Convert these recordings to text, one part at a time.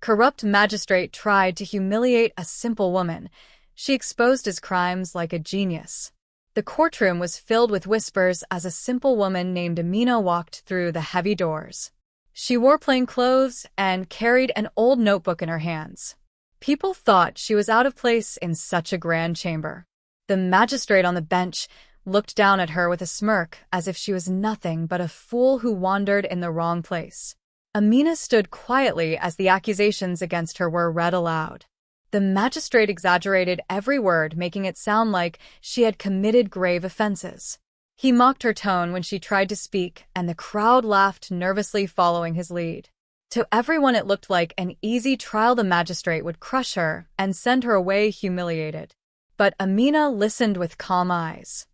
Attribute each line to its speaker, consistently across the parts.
Speaker 1: corrupt magistrate tried to humiliate a simple woman. She exposed his crimes like a genius. The courtroom was filled with whispers as a simple woman named Amina walked through the heavy doors. She wore plain clothes and carried an old notebook in her hands. People thought she was out of place in such a grand chamber. The magistrate on the bench looked down at her with a smirk, as if she was nothing but a fool who wandered in the wrong place. Amina stood quietly as the accusations against her were read aloud. The magistrate exaggerated every word, making it sound like she had committed grave offenses. He mocked her tone when she tried to speak, and the crowd laughed nervously following his lead. To everyone it looked like an easy trial. The magistrate would crush her and send her away humiliated. But Amina listened with calm eyes.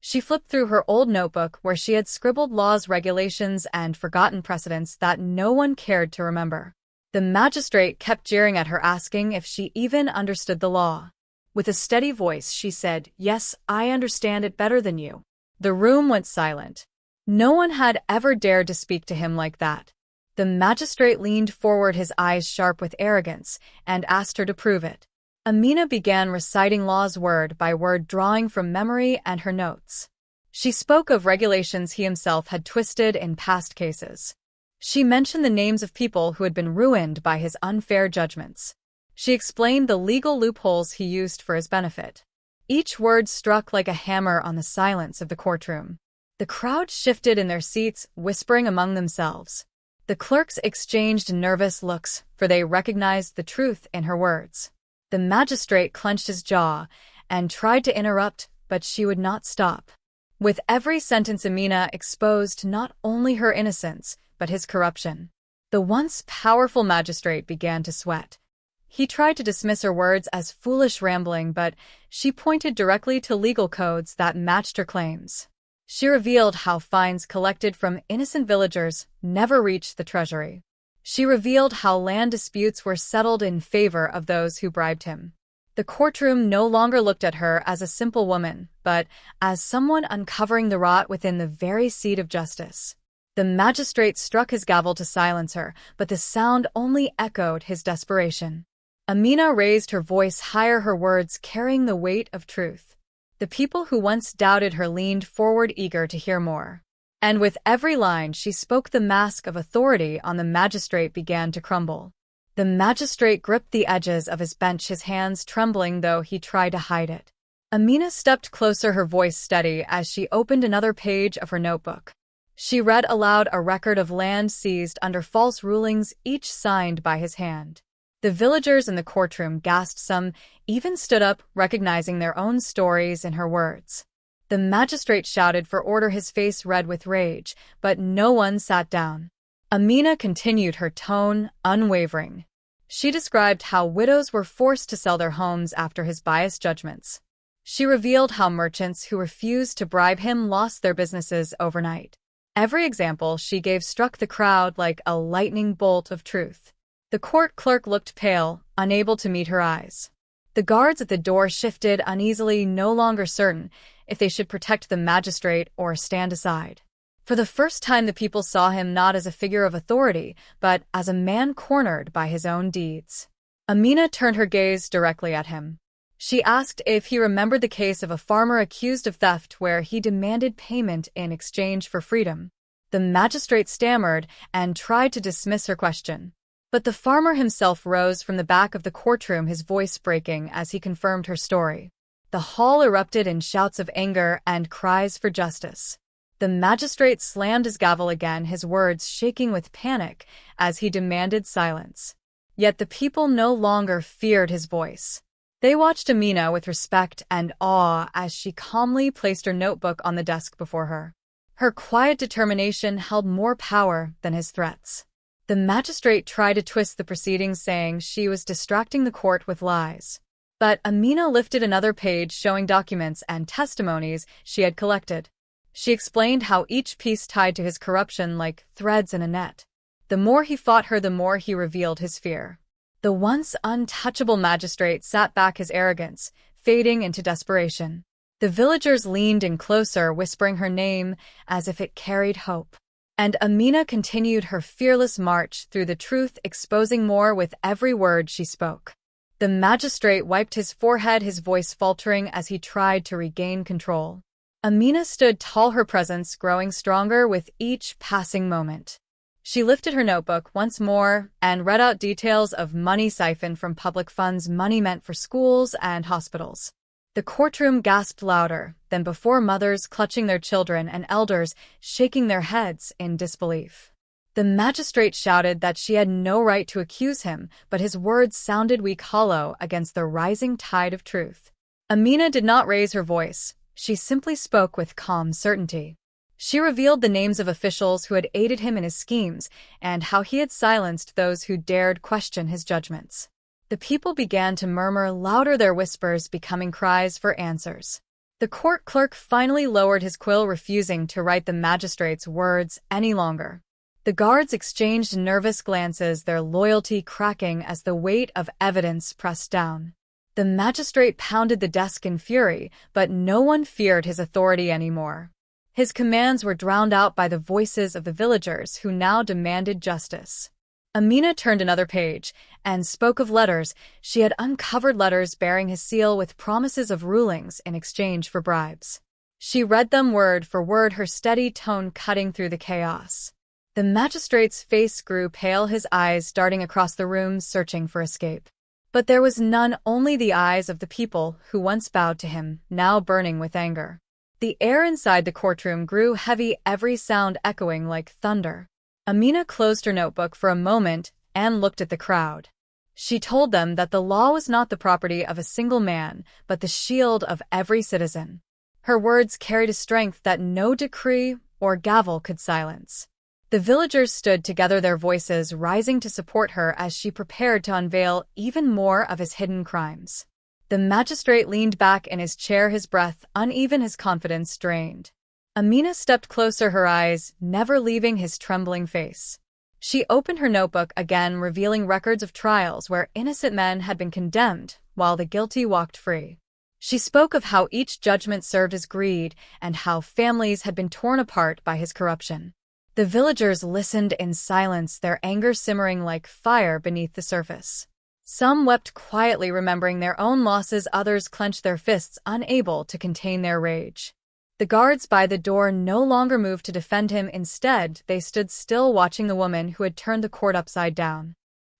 Speaker 1: She flipped through her old notebook where she had scribbled laws, regulations, and forgotten precedents that no one cared to remember. The magistrate kept jeering at her, asking if she even understood the law. With a steady voice, she said, "Yes, I understand it better than you." The room went silent. No one had ever dared to speak to him like that. The magistrate leaned forward, his eyes sharp with arrogance, and asked her to prove it. Amina began reciting laws word by word, drawing from memory and her notes. She spoke of regulations he himself had twisted in past cases. She mentioned the names of people who had been ruined by his unfair judgments. She explained the legal loopholes he used for his benefit. Each word struck like a hammer on the silence of the courtroom. The crowd shifted in their seats, whispering among themselves. The clerks exchanged nervous looks, for they recognized the truth in her words. The magistrate clenched his jaw and tried to interrupt, but she would not stop. With every sentence, Amina exposed not only her innocence, but his corruption. The once powerful magistrate began to sweat. He tried to dismiss her words as foolish rambling, but she pointed directly to legal codes that matched her claims. She revealed how fines collected from innocent villagers never reached the treasury. She revealed how land disputes were settled in favor of those who bribed him. The courtroom no longer looked at her as a simple woman, but as someone uncovering the rot within the very seat of justice. The magistrate struck his gavel to silence her, but the sound only echoed his desperation. Amina raised her voice higher, her words carrying the weight of truth. The people who once doubted her leaned forward, eager to hear more. And with every line she spoke, the mask of authority on the magistrate began to crumble. The magistrate gripped the edges of his bench, his hands trembling though he tried to hide it. Amina stepped closer, her voice steady as she opened another page of her notebook. She read aloud a record of land seized under false rulings, each signed by his hand. The villagers in the courtroom gasped, some even stood up, recognizing their own stories in her words. The magistrate shouted for order, his face red with rage, but no one sat down. Amina continued, her tone unwavering. She described how widows were forced to sell their homes after his biased judgments. She revealed how merchants who refused to bribe him lost their businesses overnight. Every example she gave struck the crowd like a lightning bolt of truth. The court clerk looked pale, unable to meet her eyes. The guards at the door shifted uneasily, no longer certain if they should protect the magistrate or stand aside. For the first time, the people saw him not as a figure of authority, but as a man cornered by his own deeds. Amina turned her gaze directly at him. She asked if he remembered the case of a farmer accused of theft where he demanded payment in exchange for freedom. The magistrate stammered and tried to dismiss her question. But the farmer himself rose from the back of the courtroom, his voice breaking as he confirmed her story. The hall erupted in shouts of anger and cries for justice. The magistrate slammed his gavel again, his words shaking with panic as he demanded silence. Yet the people no longer feared his voice. They watched Amina with respect and awe as she calmly placed her notebook on the desk before her. Her quiet determination held more power than his threats. The magistrate tried to twist the proceedings, saying she was distracting the court with lies. But Amina lifted another page showing documents and testimonies she had collected. She explained how each piece tied to his corruption like threads in a net. The more he fought her, the more he revealed his fear. The once untouchable magistrate sat back, his arrogance fading into desperation. The villagers leaned in closer, whispering her name as if it carried hope. And Amina continued her fearless march through the truth, exposing more with every word she spoke. The magistrate wiped his forehead, his voice faltering as he tried to regain control. Amina stood tall, her presence growing stronger with each passing moment. She lifted her notebook once more and read out details of money siphoned from public funds, money meant for schools and hospitals. The courtroom gasped louder than before, mothers clutching their children and elders shaking their heads in disbelief. The magistrate shouted that she had no right to accuse him, but his words sounded weak, hollow against the rising tide of truth. Amina did not raise her voice. She simply spoke with calm certainty. She revealed the names of officials who had aided him in his schemes and how he had silenced those who dared question his judgments. The people began to murmur louder, their whispers becoming cries for answers. The court clerk finally lowered his quill, refusing to write the magistrate's words any longer. The guards exchanged nervous glances, their loyalty cracking as the weight of evidence pressed down. The magistrate pounded the desk in fury, but no one feared his authority anymore. His commands were drowned out by the voices of the villagers who now demanded justice. Amina turned another page and spoke of letters. She had uncovered letters bearing his seal with promises of rulings in exchange for bribes. She read them word for word, her steady tone cutting through the chaos. The magistrate's face grew pale, his eyes darting across the room, searching for escape. But there was none, only the eyes of the people who once bowed to him, now burning with anger. The air inside the courtroom grew heavy, every sound echoing like thunder. Amina closed her notebook for a moment and looked at the crowd. She told them that the law was not the property of a single man, but the shield of every citizen. Her words carried a strength that no decree or gavel could silence. The villagers stood together, their voices rising to support her as she prepared to unveil even more of his hidden crimes. The magistrate leaned back in his chair, his breath uneven, his confidence drained. Amina stepped closer, her eyes never leaving his trembling face. She opened her notebook again, revealing records of trials where innocent men had been condemned while the guilty walked free. She spoke of how each judgment served his greed and how families had been torn apart by his corruption. The villagers listened in silence, their anger simmering like fire beneath the surface. Some wept quietly, remembering their own losses, others clenched their fists, unable to contain their rage. The guards by the door no longer moved to defend him. Instead, they stood still, watching the woman who had turned the court upside down.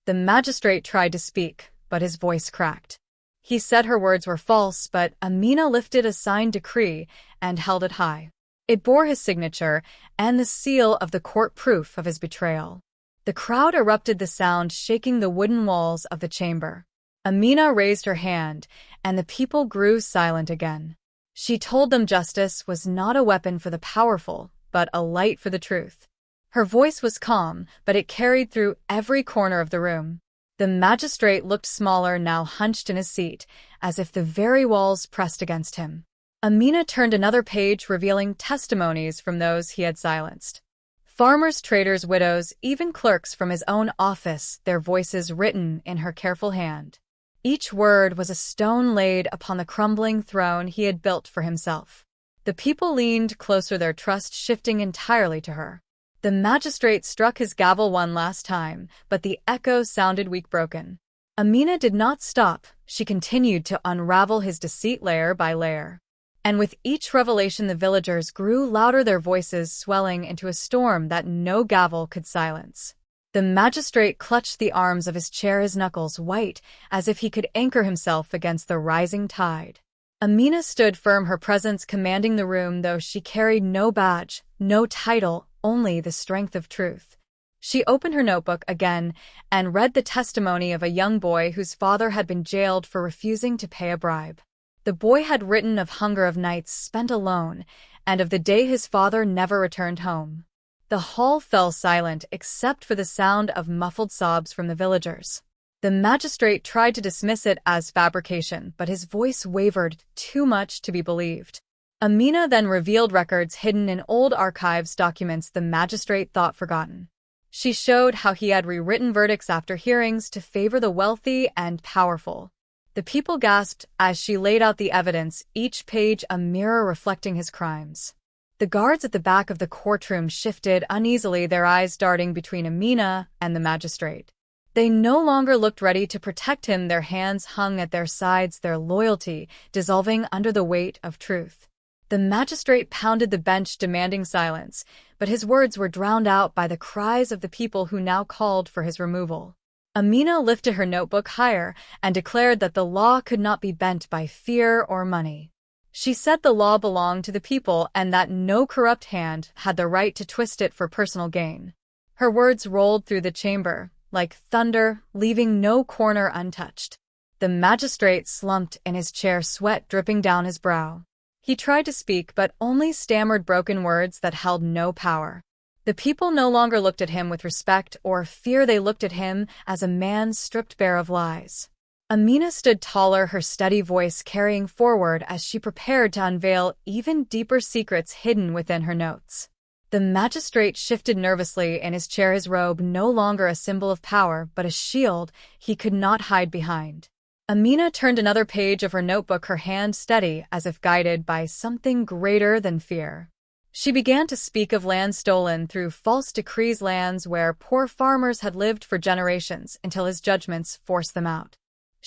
Speaker 1: The magistrate tried to speak, but his voice cracked. He said her words were false, but Amina lifted a signed decree and held it high. It bore his signature and the seal of the court, proof of his betrayal. The crowd erupted, the sound shaking the wooden walls of the chamber. Amina raised her hand, and the people grew silent again. She told them justice was not a weapon for the powerful, but a light for the truth. Her voice was calm, but it carried through every corner of the room. The magistrate looked smaller, now hunched in his seat, as if the very walls pressed against him. Amina turned another page, revealing testimonies from those he had silenced. Farmers, traders, widows, even clerks from his own office, their voices written in her careful hand. Each word was a stone laid upon the crumbling throne he had built for himself. The people leaned closer, their trust shifting entirely to her. The magistrate struck his gavel one last time, but the echo sounded weak, broken. Amina did not stop. She continued to unravel his deceit layer by layer. And with each revelation, the villagers grew louder, their voices swelling into a storm that no gavel could silence. The magistrate clutched the arms of his chair, his knuckles white, as if he could anchor himself against the rising tide. Amina stood firm, her presence commanding the room, though she carried no badge, no title, only the strength of truth. She opened her notebook again and read the testimony of a young boy whose father had been jailed for refusing to pay a bribe. The boy had written of hunger, of nights spent alone, and of the day his father never returned home. The hall fell silent except for the sound of muffled sobs from the villagers. The magistrate tried to dismiss it as fabrication, but his voice wavered, too much to be believed. Amina then revealed records hidden in old archives, documents the magistrate thought forgotten. She showed how he had rewritten verdicts after hearings to favor the wealthy and powerful. The people gasped as she laid out the evidence, each page a mirror reflecting his crimes. The guards at the back of the courtroom shifted uneasily, their eyes darting between Amina and the magistrate. They no longer looked ready to protect him, their hands hung at their sides, their loyalty dissolving under the weight of truth. The magistrate pounded the bench, demanding silence, but his words were drowned out by the cries of the people who now called for his removal. Amina lifted her notebook higher and declared that the law could not be bent by fear or money. She said the law belonged to the people and that no corrupt hand had the right to twist it for personal gain. Her words rolled through the chamber like thunder, leaving no corner untouched. The magistrate slumped in his chair, sweat dripping down his brow. He tried to speak, but only stammered broken words that held no power. The people no longer looked at him with respect or fear, they looked at him as a man stripped bare of lies. Amina stood taller, her steady voice carrying forward as she prepared to unveil even deeper secrets hidden within her notes. The magistrate shifted nervously in his chair, his robe no longer a symbol of power but a shield he could not hide behind. Amina turned another page of her notebook, her hand steady as if guided by something greater than fear. She began to speak of land stolen through false decrees, lands where poor farmers had lived for generations until his judgments forced them out.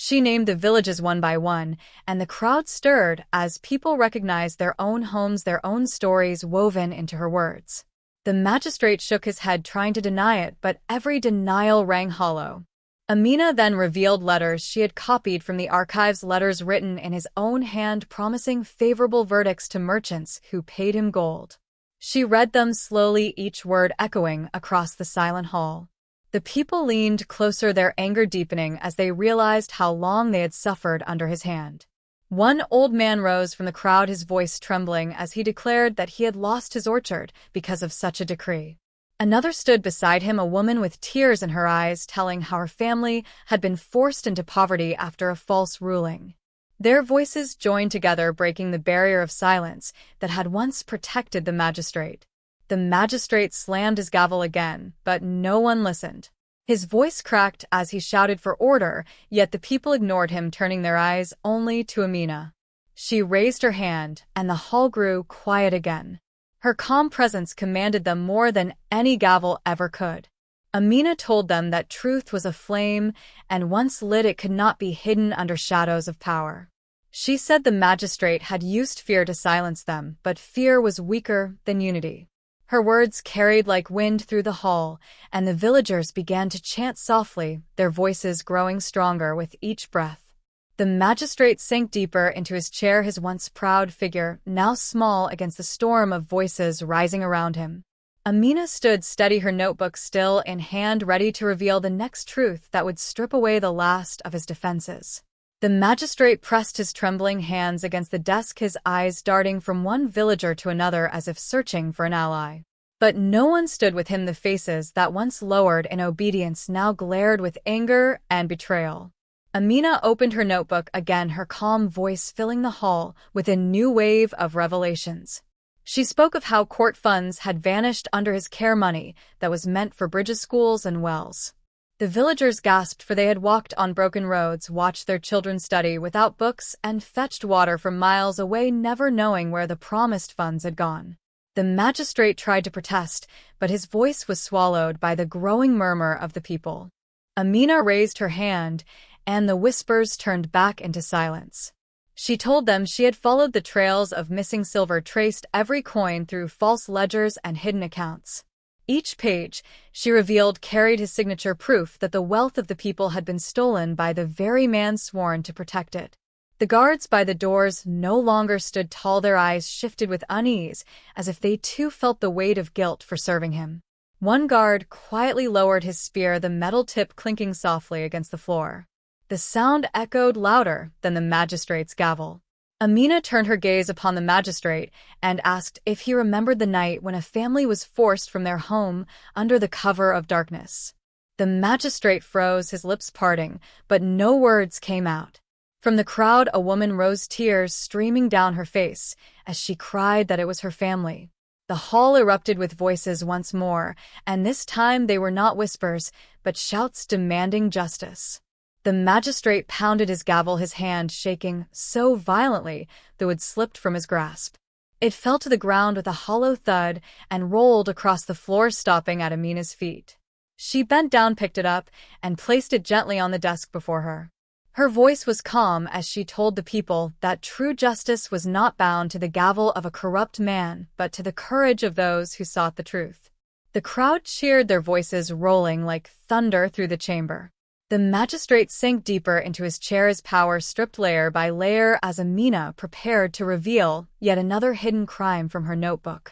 Speaker 1: She named the villages one by one, and the crowd stirred as people recognized their own homes, their own stories woven into her words. The magistrate shook his head, trying to deny it, but every denial rang hollow. Amina then revealed letters she had copied from the archives, letters written in his own hand promising favorable verdicts to merchants who paid him gold. She read them slowly, each word echoing across the silent hall. The people leaned closer, their anger deepening as they realized how long they had suffered under his hand. One old man rose from the crowd, his voice trembling as he declared that he had lost his orchard because of such a decree. Another stood beside him, a woman with tears in her eyes, telling how her family had been forced into poverty after a false ruling. Their voices joined together, breaking the barrier of silence that had once protected the magistrate. The magistrate slammed his gavel again, but no one listened. His voice cracked as he shouted for order, yet the people ignored him, turning their eyes only to Amina. She raised her hand, and the hall grew quiet again. Her calm presence commanded them more than any gavel ever could. Amina told them that truth was a flame, and once lit it could not be hidden under shadows of power. She said the magistrate had used fear to silence them, but fear was weaker than unity. Her words carried like wind through the hall, and the villagers began to chant softly, their voices growing stronger with each breath. The magistrate sank deeper into his chair, his once proud figure now small against the storm of voices rising around him. Amina stood steady, her notebook still in hand, ready to reveal the next truth that would strip away the last of his defenses. The magistrate pressed his trembling hands against the desk, his eyes darting from one villager to another as if searching for an ally. But no one stood with him. The faces that once lowered in obedience now glared with anger and betrayal. Amina opened her notebook again, her calm voice filling the hall with a new wave of revelations. She spoke of how court funds had vanished under his care, money that was meant for bridges, schools, and wells. The villagers gasped, for they had walked on broken roads, watched their children study without books, and fetched water from miles away, never knowing where the promised funds had gone. The magistrate tried to protest, but his voice was swallowed by the growing murmur of the people. Amina raised her hand, and the whispers turned back into silence. She told them she had followed the trails of missing silver, traced every coin through false ledgers and hidden accounts. Each page, she revealed, carried his signature, proof that the wealth of the people had been stolen by the very man sworn to protect it. The guards by the doors no longer stood tall, their eyes shifted with unease, as if they too felt the weight of guilt for serving him. One guard quietly lowered his spear, the metal tip clinking softly against the floor. The sound echoed louder than the magistrate's gavel. Amina turned her gaze upon the magistrate and asked if he remembered the night when a family was forced from their home under the cover of darkness. The magistrate froze, his lips parting, but no words came out. From the crowd, a woman rose, tears streaming down her face, as she cried that it was her family. The hall erupted with voices once more, and this time they were not whispers, but shouts demanding justice. The magistrate pounded his gavel, his hand shaking so violently though it slipped from his grasp. It fell to the ground with a hollow thud and rolled across the floor, stopping at Amina's feet. She bent down, picked it up, and placed it gently on the desk before her. Her voice was calm as she told the people that true justice was not bound to the gavel of a corrupt man, but to the courage of those who sought the truth. The crowd cheered, their voices rolling like thunder through the chamber. The magistrate sank deeper into his chair, his power stripped layer by layer as Amina prepared to reveal yet another hidden crime from her notebook.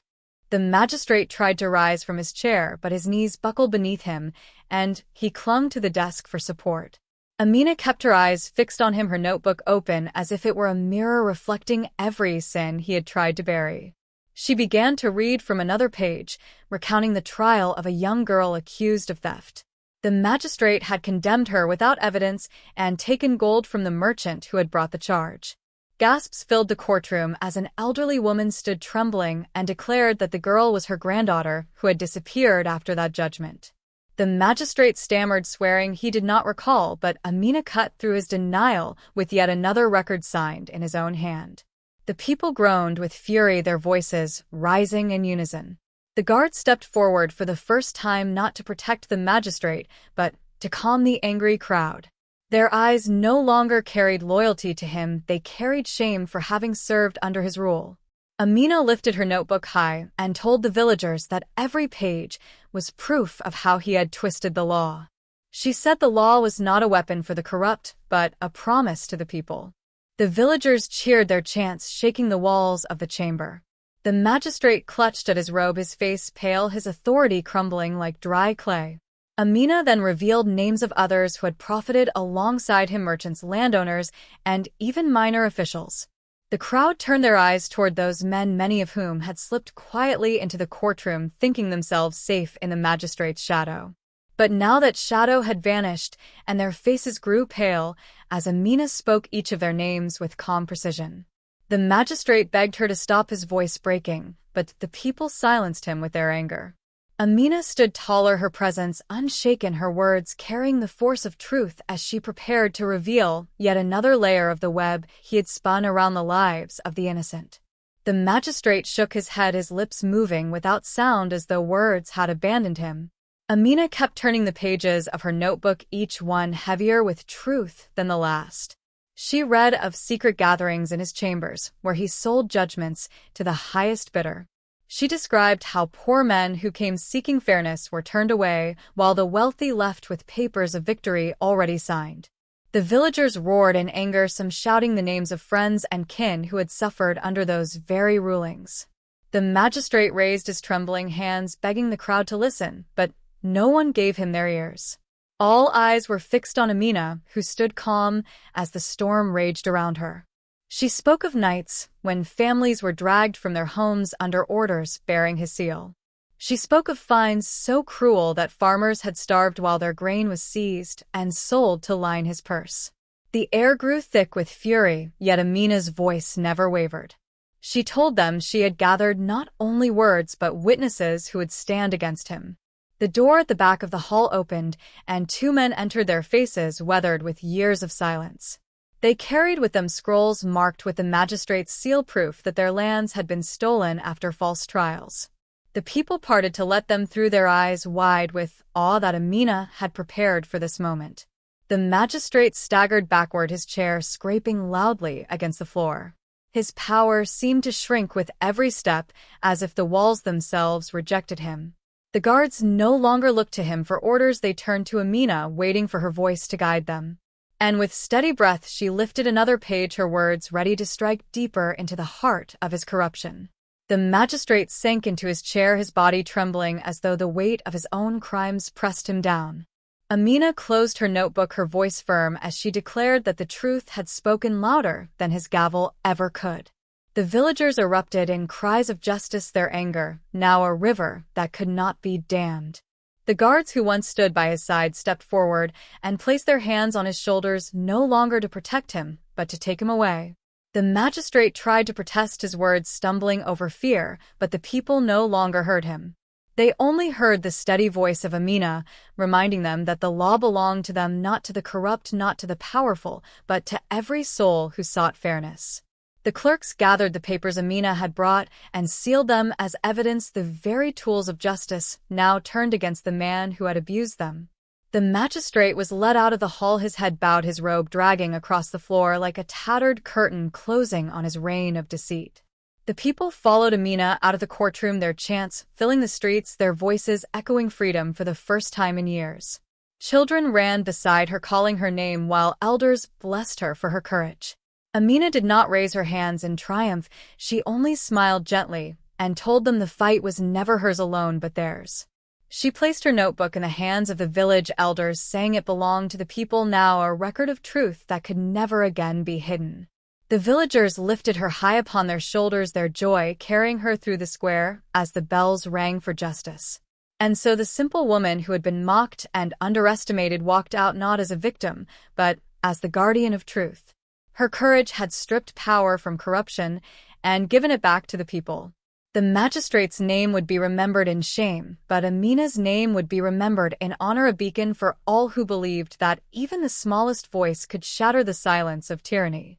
Speaker 1: The magistrate tried to rise from his chair, but his knees buckled beneath him, and he clung to the desk for support. Amina kept her eyes fixed on him, her notebook open as if it were a mirror reflecting every sin he had tried to bury. She began to read from another page, recounting the trial of a young girl accused of theft. The magistrate had condemned her without evidence and taken gold from the merchant who had brought the charge. Gasps filled the courtroom as an elderly woman stood trembling and declared that the girl was her granddaughter who had disappeared after that judgment. The magistrate stammered, swearing he did not recall, but Amina cut through his denial with yet another record signed in his own hand. The people groaned with fury, their voices rising in unison. The guards stepped forward for the first time, not to protect the magistrate, but to calm the angry crowd. Their eyes no longer carried loyalty to him, they carried shame for having served under his rule. Amina lifted her notebook high and told the villagers that every page was proof of how he had twisted the law. She said the law was not a weapon for the corrupt, but a promise to the people. The villagers cheered, their chants shaking the walls of the chamber. The magistrate clutched at his robe, his face pale, his authority crumbling like dry clay. Amina then revealed names of others who had profited alongside him, merchants, landowners, and even minor officials. The crowd turned their eyes toward those men, many of whom had slipped quietly into the courtroom, thinking themselves safe in the magistrate's shadow. But now that shadow had vanished, and their faces grew pale, as Amina spoke each of their names with calm precision. The magistrate begged her to stop, his voice breaking, but the people silenced him with their anger. Amina stood taller, her presence unshaken, her words carrying the force of truth as she prepared to reveal yet another layer of the web he had spun around the lives of the innocent. The magistrate shook his head, his lips moving without sound as though words had abandoned him. Amina kept turning the pages of her notebook, each one heavier with truth than the last. She read of secret gatherings in his chambers, where he sold judgments to the highest bidder. She described how poor men who came seeking fairness were turned away, while the wealthy left with papers of victory already signed. The villagers roared in anger, some shouting the names of friends and kin who had suffered under those very rulings. The magistrate raised his trembling hands, begging the crowd to listen, but no one gave him their ears. All eyes were fixed on Amina, who stood calm as the storm raged around her. She spoke of nights when families were dragged from their homes under orders bearing his seal. She spoke of fines so cruel that farmers had starved while their grain was seized and sold to line his purse. The air grew thick with fury, yet Amina's voice never wavered. She told them she had gathered not only words but witnesses who would stand against him. The door at the back of the hall opened, and two men entered, their faces weathered with years of silence. They carried with them scrolls marked with the magistrate's seal, proof that their lands had been stolen after false trials. The people parted to let them through, their eyes wide with awe that Amina had prepared for this moment. The magistrate staggered backward, his chair scraping loudly against the floor. His power seemed to shrink with every step, as if the walls themselves rejected him. The guards no longer looked to him for orders, they turned to Amina, waiting for her voice to guide them. And with steady breath she lifted another page, her words ready to strike deeper into the heart of his corruption. The magistrate sank into his chair, his body trembling as though the weight of his own crimes pressed him down. Amina closed her notebook, her voice firm as she declared that the truth had spoken louder than his gavel ever could. The villagers erupted in cries of justice, their anger, now a river that could not be dammed. The guards who once stood by his side stepped forward and placed their hands on his shoulders, no longer to protect him, but to take him away. The magistrate tried to protest, his words stumbling over fear, but the people no longer heard him. They only heard the steady voice of Amina, reminding them that the law belonged to them, not to the corrupt, not to the powerful, but to every soul who sought fairness. The clerks gathered the papers Amina had brought and sealed them as evidence, the very tools of justice now turned against the man who had abused them. The magistrate was led out of the hall, his head bowed, his robe dragging across the floor like a tattered curtain closing on his reign of deceit. The people followed Amina out of the courtroom, their chants filling the streets, their voices echoing freedom for the first time in years. Children ran beside her, calling her name, while elders blessed her for her courage. Amina did not raise her hands in triumph, she only smiled gently and told them the fight was never hers alone but theirs. She placed her notebook in the hands of the village elders, saying it belonged to the people now, a record of truth that could never again be hidden. The villagers lifted her high upon their shoulders, their joy carrying her through the square as the bells rang for justice. And so the simple woman who had been mocked and underestimated walked out not as a victim, but as the guardian of truth. Her courage had stripped power from corruption and given it back to the people. The magistrate's name would be remembered in shame, but Amina's name would be remembered in honor, a beacon for all who believed that even the smallest voice could shatter the silence of tyranny.